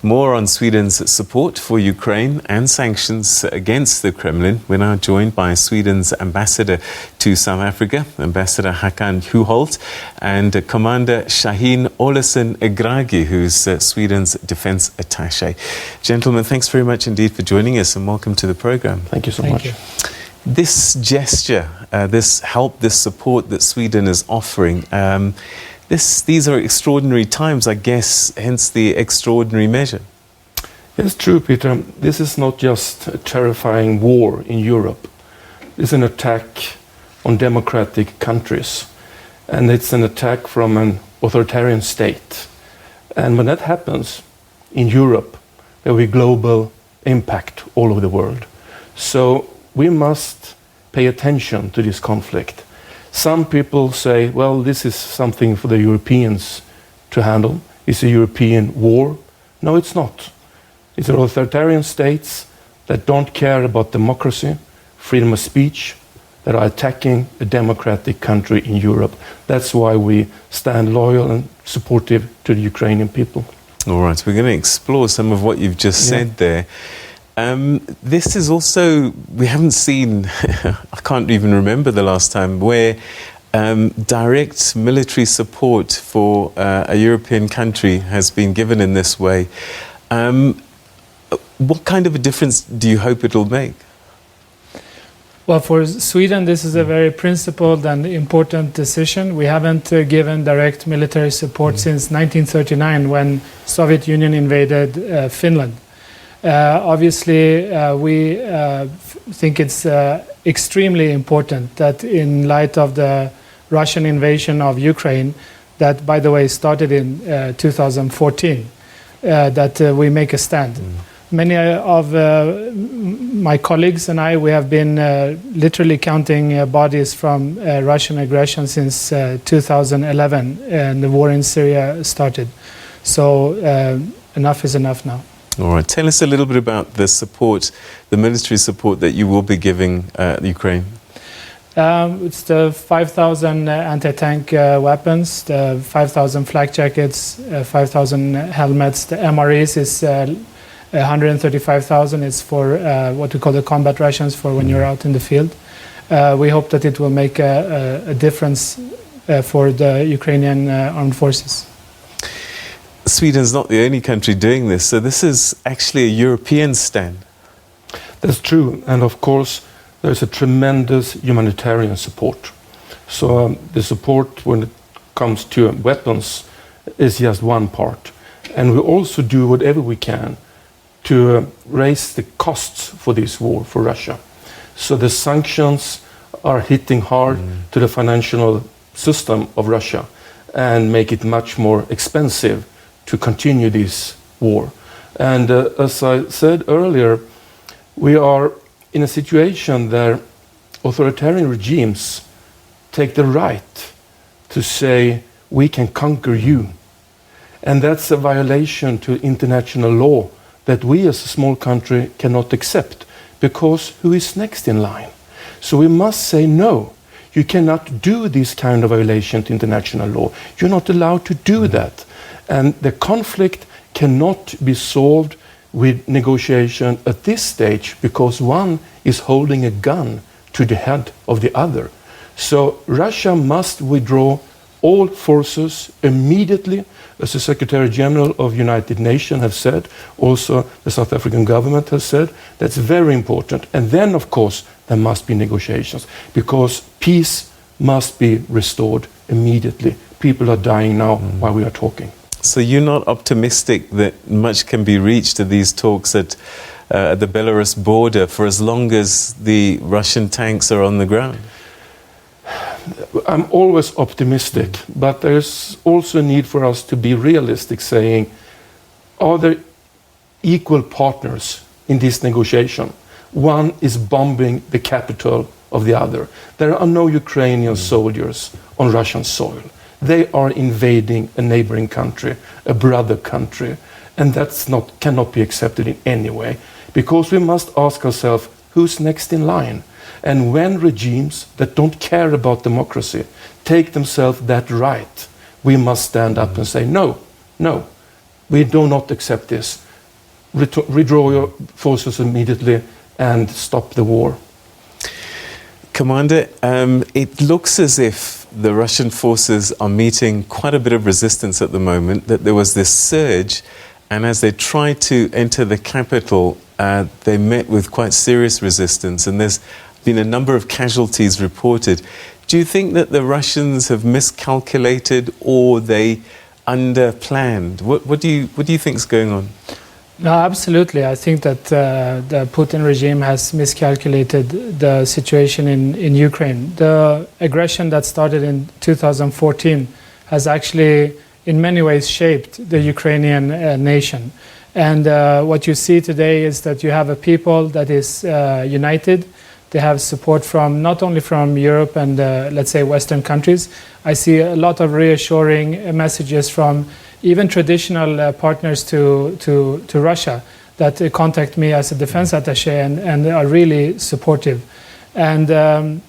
More on Sweden's support for Ukraine and sanctions against the Kremlin. We're now joined by Sweden's ambassador to South Africa, Ambassador Håkan Juholt, and Commander Shahin Olesen Eghraghi, who's Sweden's defense attaché. Gentlemen, thanks very much indeed for joining us and welcome to the program. Thank you so much. This gesture, this help, this support that Sweden is offering, these are extraordinary times, I guess, hence the extraordinary measure. It's true, Peter. This is not just a terrifying war in Europe. It's an attack on democratic countries. And it's an attack from an authoritarian state. And when that happens in Europe, there will be global impact all over the world. So we must pay attention to this conflict. Some people say, well, this is something for the Europeans to handle. It's a European war. No, it's not. It's authoritarian states that don't care about democracy, freedom of speech, that are attacking a democratic country in Europe. That's why we stand loyal and supportive to the Ukrainian people. All right, we're going to explore some of what you've just said there. This is also, we haven't seen, I can't even remember the last time, where direct military support for a European country has been given in this way. What kind of a difference do you hope it'll make? Well, for Sweden, this is a very principled and important decision. We haven't given direct military support since 1939 when Soviet Union invaded Finland. Obviously, we think it's extremely important that in light of the Russian invasion of Ukraine, that, by the way, started in 2014, that we make a stand. Many of my colleagues and I, we have been literally counting bodies from Russian aggression since 2011, and the war in Syria started. So enough is enough now. All right. Tell us a little bit about the support, the military support that you will be giving Ukraine. It's the 5,000 anti-tank weapons, the 5,000 flak jackets, 5,000 helmets. The MREs is 135,000. It's for what we call the combat rations for when you're out in the field. We hope that it will make a difference for the Ukrainian armed forces. Sweden's not the only country doing this, so this is actually a European stand. That's true, and of course there's a tremendous humanitarian support. So the support when it comes to weapons is just one part. And we also do whatever we can to raise the costs for this war for Russia. So the sanctions are hitting hard to the financial system of Russia and make it much more expensive to continue this war. And as I said earlier, we are in a situation where authoritarian regimes take the right to say, we can conquer you. And that's a violation to international law that we as a small country cannot accept, because who is next in line? So we must say no. You cannot do this kind of violation to international law. You're not allowed to do that. And the conflict cannot be solved with negotiation at this stage because one is holding a gun to the head of the other. So Russia must withdraw all forces immediately, as the Secretary General of United Nations has said, also the South African government has said. That's very important. And then, of course, there must be negotiations because peace must be restored immediately. People are dying now while we are talking. So you're not optimistic that much can be reached at these talks at the Belarus border for as long as the Russian tanks are on the ground? I'm always optimistic, but there's also a need for us to be realistic, saying, are there equal partners in this negotiation? One is bombing the capital of the other. There are no Ukrainian soldiers on Russian soil. They are invading a neighboring country, a brother country, and cannot be accepted in any way, because we must ask ourselves, who's next in line? And when regimes that don't care about democracy take themselves that right, we must stand up and say, no, we do not accept this. withdraw your forces immediately and stop the war. Commander, it looks as if the Russian forces are meeting quite a bit of resistance at the moment, that there was this surge, and as they tried to enter the capital, they met with quite serious resistance, and there's been a number of casualties reported. Do you think that the Russians have miscalculated or they underplanned? What do you think is going on? No, absolutely. I think that the Putin regime has miscalculated the situation in Ukraine. The aggression that started in 2014 has actually, in many ways, shaped the Ukrainian nation. And what you see today is that you have a people that is united. They have support from not only from Europe and, let's say, Western countries. I see a lot of reassuring messages from even traditional partners to Russia that contact me as a defense attaché and are really supportive. And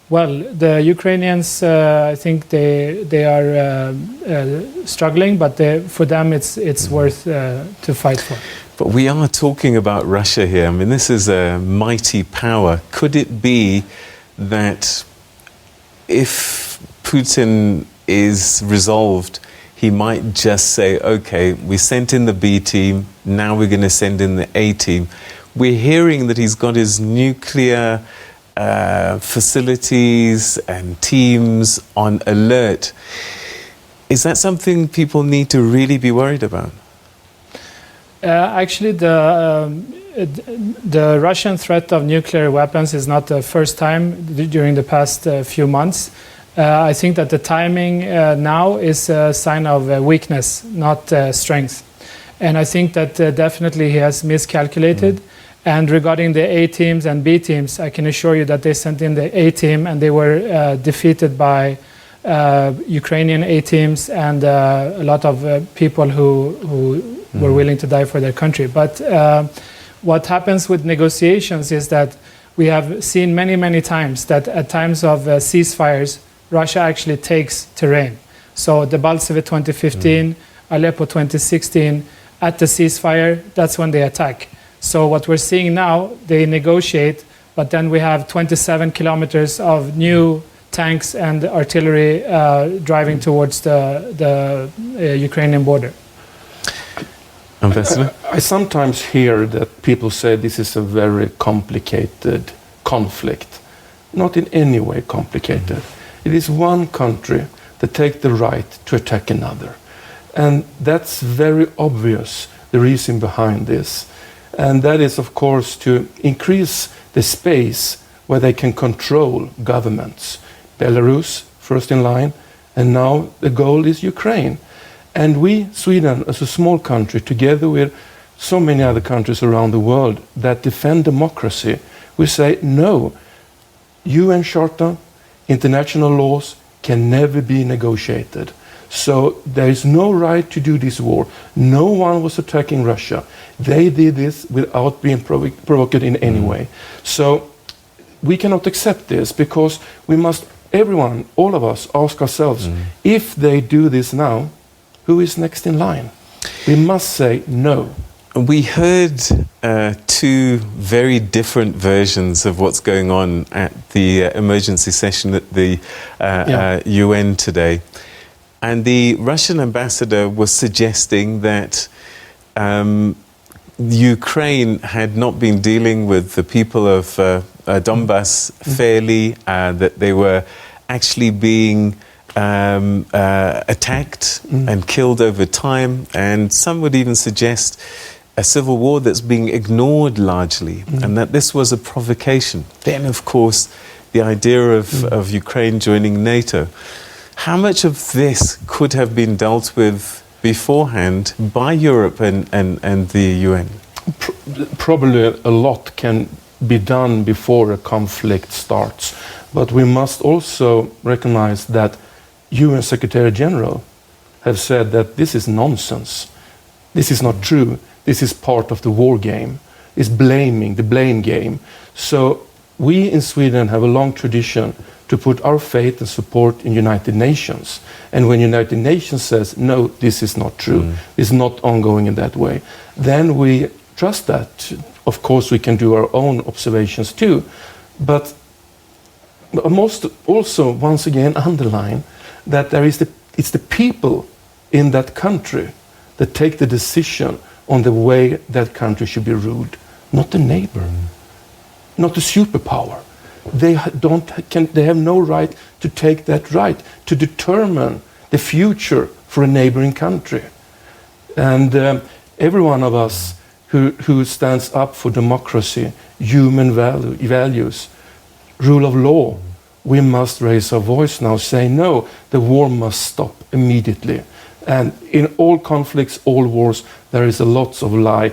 well, the Ukrainians, I think they are struggling, but for them it's worth to fight for. But we are talking about Russia here. I mean, this is a mighty power. Could it be that if Putin is resolved, he might just say, okay, we sent in the B team, now we're going to send in the A team. We're hearing that he's got his nuclear facilities and teams on alert. Is that something people need to really be worried about? Actually, the Russian threat of nuclear weapons is not the first time during the past few months. I think that the timing now is a sign of weakness, not strength. And I think that definitely he has miscalculated. And regarding the A teams and B teams, I can assure you that they sent in the A team and they were defeated by Ukrainian A teams and a lot of people who were willing to die for their country. But what happens with negotiations is that we have seen many times that at times of ceasefires, Russia actually takes terrain. So the Balseve 2015, Aleppo 2016, at the ceasefire, that's when they attack. So what we're seeing now, they negotiate, but then we have 27 kilometers of new tanks and artillery driving towards the Ukrainian border. Ambassador? I sometimes hear that people say this is a very complicated conflict. Not in any way complicated. It is one country that takes the right to attack another. And that's very obvious, the reason behind this. And that is, of course, to increase the space where they can control governments. Belarus, first in line, and now the goal is Ukraine. And we, Sweden, as a small country, together with so many other countries around the world that defend democracy, we say, no, UN Charter, international laws can never be negotiated. So there is no right to do this war. No one was attacking Russia. They did this without being provoked in any way. So we cannot accept this because we must, everyone, all of us, ask ourselves, if they do this now, who is next in line? We must say no. We heard two very different versions of what's going on at the emergency session at the UN today. And the Russian ambassador was suggesting that Ukraine had not been dealing with the people of Donbass fairly, that they were actually being attacked and killed over time, and some would even suggest a civil war that's being ignored largely, and that this was a provocation. Then, of course, the idea of Ukraine joining NATO. How much of this could have been dealt with beforehand by Europe and the UN? Probably a lot can be done before a conflict starts, but we must also recognize that UN Secretary General have said that this is nonsense. This is not true. This is part of the war game. It's blaming, the blame game. So we in Sweden have a long tradition to put our faith and support in United Nations. And when United Nations says, no, this is not true, it's not ongoing in that way, then we trust that. Of course, we can do our own observations too, but I must also once again underline that it's the people in that country that take the decision on the way that country should be ruled, not the neighbor, not the superpower. They have no right to take that right to determine the future for a neighboring country. And every one of us who stands up for democracy, human values, rule of law, we must raise our voice now, say no, the war must stop immediately. And in all conflicts, all wars, there is a lot of lie.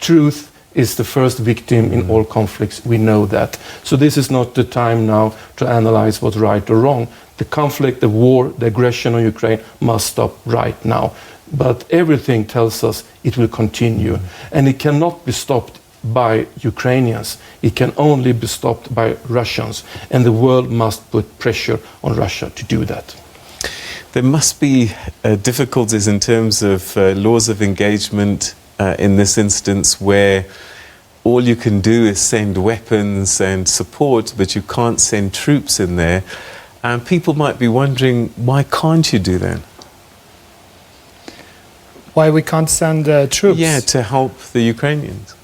Truth is the first victim in all conflicts, we know that. So this is not the time now to analyze what's right or wrong. The conflict, the war, the aggression on Ukraine must stop right now. But everything tells us it will continue. And it cannot be stopped by Ukrainians. It can only be stopped by Russians. And the world must put pressure on Russia to do that. There must be difficulties in terms of laws of engagement in this instance, where all you can do is send weapons and support, but you can't send troops in there. And people might be wondering, why can't you do that? Why we can't send troops? Yeah, to help the Ukrainians.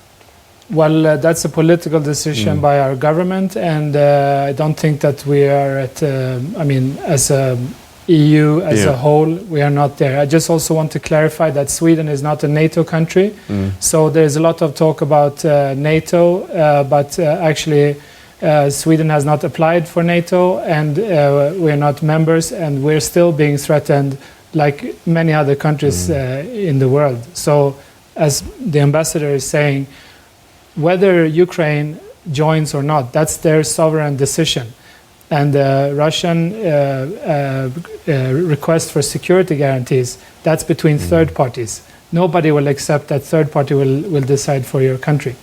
Well, that's a political decision by our government, and I don't think that we are at, as a EU as a whole, we are not there. I just also want to clarify that Sweden is not a NATO country. So there's a lot of talk about NATO, but actually Sweden has not applied for NATO, and we're not members, and we're still being threatened like many other countries in the world. So as the ambassador is saying, whether Ukraine joins or not, that's their sovereign decision. And the Russian request for security guarantees, that's between third parties. Nobody will accept that third party will decide for your country.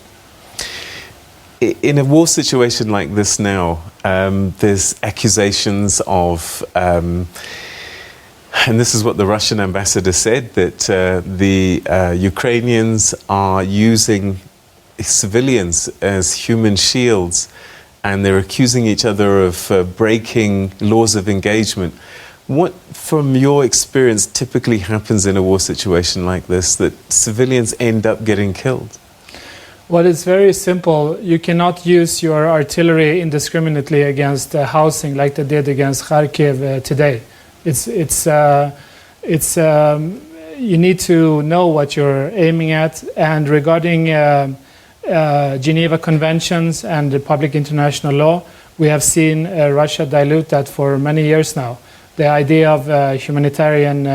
In a war situation like this now, there's accusations of, and this is what the Russian ambassador said, that the Ukrainians are using civilians as human shields, and they're accusing each other of breaking laws of engagement. What, from your experience, typically happens in a war situation like this, that civilians end up getting killed? Well, it's very simple. You cannot use your artillery indiscriminately against housing like they did against Kharkiv today. You need to know what you're aiming at. And regarding Geneva Conventions and the public international law, we have seen Russia dilute that for many years now. The idea of a humanitarian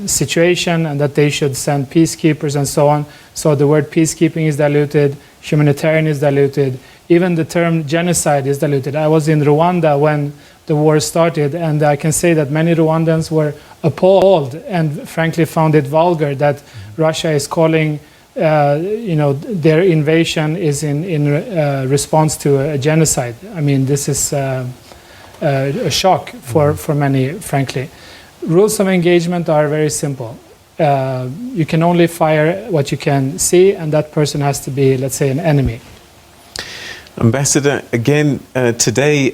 situation and that they should send peacekeepers and so on. So the word peacekeeping is diluted, humanitarian is diluted, even the term genocide is diluted. I was in Rwanda when the war started, and I can say that many Rwandans were appalled and frankly found it vulgar that Russia is calling their invasion is in response to a genocide. I mean, this is a shock for many, frankly. Rules of engagement are very simple. You can only fire what you can see, and that person has to be, let's say, an enemy. Ambassador, again, today,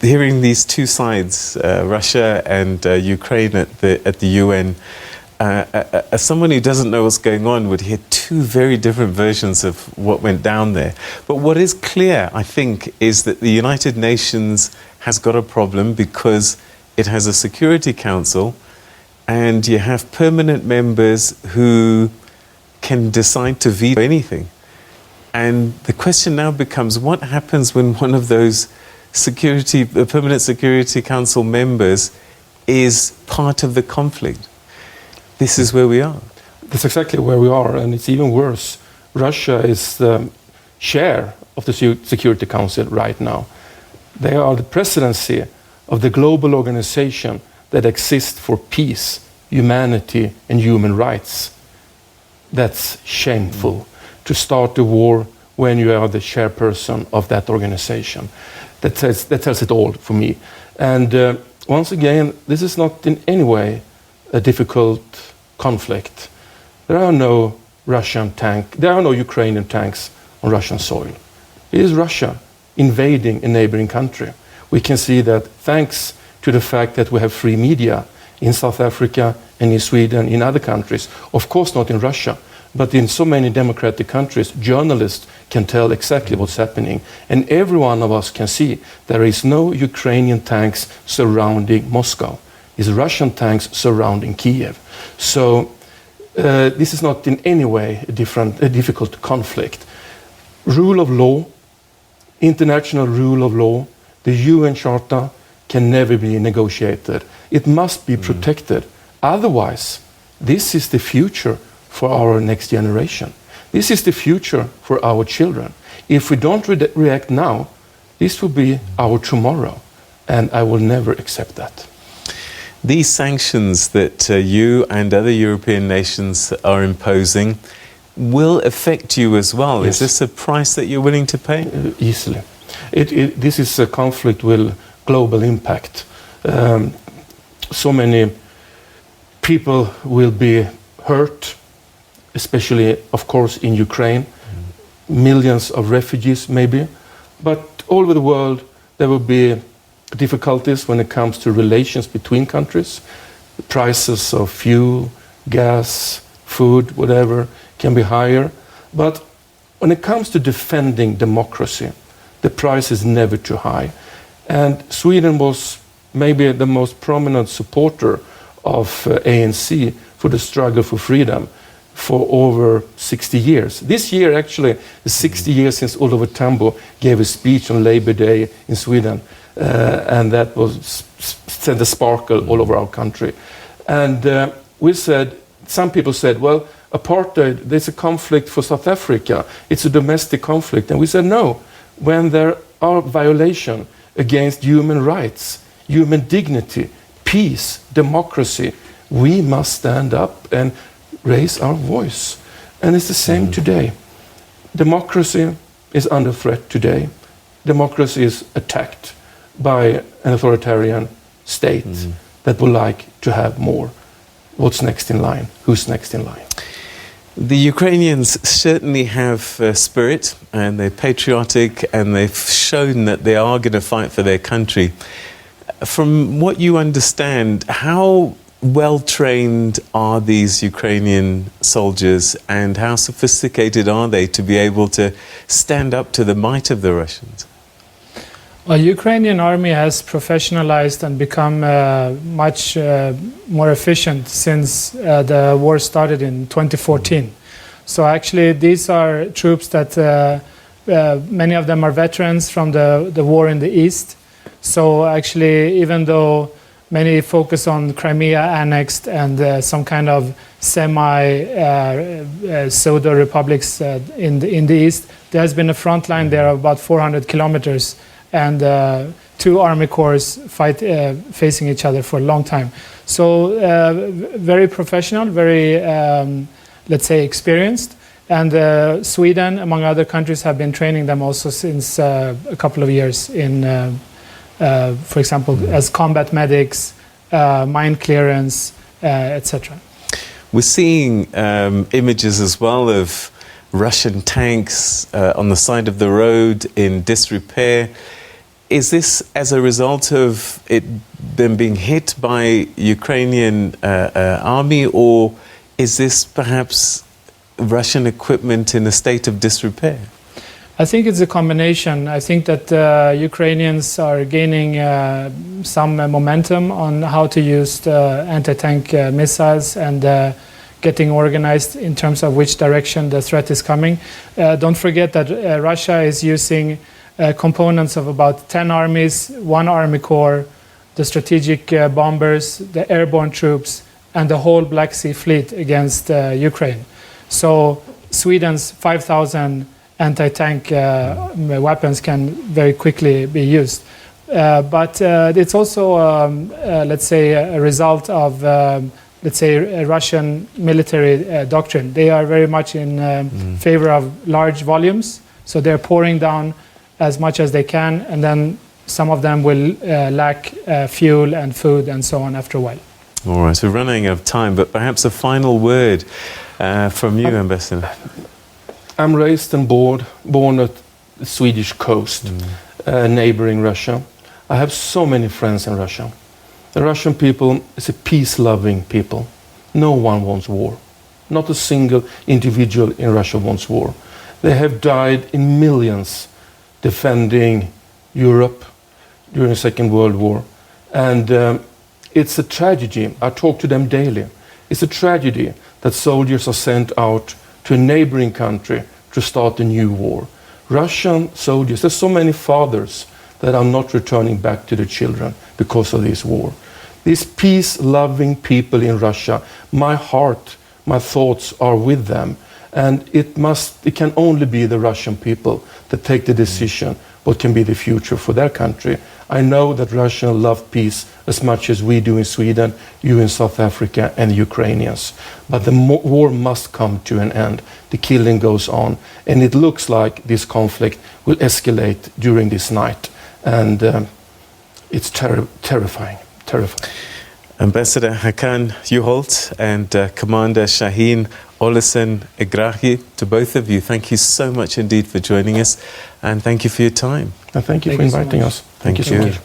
hearing these two sides, Russia and Ukraine at the UN, as someone who doesn't know what's going on would hear two very different versions of what went down there. But what is clear, I think, is that the United Nations has got a problem because it has a Security Council, and you have permanent members who can decide to veto anything. And the question now becomes, what happens when one of those permanent Security Council members is part of the conflict? This is where we are. That's exactly where we are, and it's even worse. Russia is the chair of the Security Council right now. They are the presidency of the global organization that exists for peace, humanity, and human rights. That's shameful to start a war when you are the chairperson of that organization. That tells it all for me. And once again, this is not in any way a difficult conflict. there are no Ukrainian tanks on Russian soil. It is Russia invading a neighboring country. We can see that thanks to the fact that we have free media in South Africa and in Sweden, in other countries, of course not in Russia, but in so many democratic countries, journalists can tell exactly what's happening. And every one of us can see there is no Ukrainian tanks surrounding Moscow. It's Russian tanks surrounding Kiev. So this is not in any way a difficult conflict. Rule of law, international rule of law, the UN Charter can never be negotiated. It must be protected. Otherwise, this is the future for our next generation. This is the future for our children. If we don't react now, this will be our tomorrow, and I will never accept that. These sanctions that you and other European nations are imposing will affect you as well. Yes. Is this a price that you're willing to pay? Easily. This is a conflict with global impact. So many people will be hurt, especially, of course, in Ukraine. Millions of refugees, maybe. But all over the world, there will be difficulties when it comes to relations between countries. The prices of fuel, gas, food, whatever, can be higher. But when it comes to defending democracy, the price is never too high. And Sweden was maybe the most prominent supporter of ANC for the struggle for freedom for over 60 years. This year, actually, is 60 years since Oliver Tambo gave a speech on Labor Day in Sweden. And that was sent a sparkle all over our country. And we said, some people said, well, apartheid, there's a conflict for South Africa. It's a domestic conflict. And we said, no, when there are violations against human rights, human dignity, peace, democracy, we must stand up and raise our voice. And it's the same today. Democracy is under threat today. Democracy is attacked by an authoritarian state that would like to have more. What's next in line? Who's next in line? The Ukrainians certainly have spirit, and they're patriotic, and they've shown that they are going to fight for their country. From what you understand, how well trained are these Ukrainian soldiers, and how sophisticated are they to be able to stand up to the might of the Russians? Well, Ukrainian army has professionalized and become much more efficient since the war started in 2014. So actually these are troops that many of them are veterans from the war in the East. So actually, even though many focus on Crimea annexed and some kind of semi-pseudo republics in the East, there has been a front line there of about 400 kilometers and two army corps facing each other for a long time. So very professional, very, let's say, experienced. And Sweden, among other countries, have been training them also since a couple of years in, for example, as combat medics, mine clearance, etc. We're seeing images as well of Russian tanks on the side of the road in disrepair. Is this as a result of them being hit by Ukrainian army, or is this perhaps Russian equipment in a state of disrepair? I think it's a combination. I think that Ukrainians are gaining some momentum on how to use the anti-tank missiles and getting organized in terms of which direction the threat is coming. Don't forget that Russia is using components of about 10 armies, 1 army corps, the strategic bombers, the airborne troops, and the whole Black Sea fleet against Ukraine. So Sweden's 5,000 anti-tank weapons can very quickly be used. But it's also, let's say, a result of, let's say, a Russian military doctrine. They are very much in favor of large volumes, so they're pouring down as much as they can, and then some of them will lack fuel and food and so on after a while. All right, we're running out of time, but perhaps a final word from you, Ambassador. I'm raised and born at the Swedish coast, neighboring Russia. I have so many friends in Russia. The Russian people is a peace-loving people. No one wants war. Not a single individual in Russia wants war. They have died in millions defending Europe during the Second World War. And it's a tragedy. I talk to them daily. It's a tragedy that soldiers are sent out to a neighboring country to start a new war. Russian soldiers, there's so many fathers that are not returning back to their children because of this war. These peace-loving people in Russia, my heart, my thoughts are with them. And it can only be the Russian people that take the decision what can be the future for their country. I know that Russians love peace as much as we do in Sweden, you in South Africa, and the Ukrainians. But the war must come to an end. The killing goes on. And it looks like this conflict will escalate during this night. And it's terrifying. Ambassador Håkan Juholt and Commander Shahin Olesen Eghraghi, to both of you, thank you so much indeed for joining us, and thank you for your time. And thank you for inviting us. Thank you so much.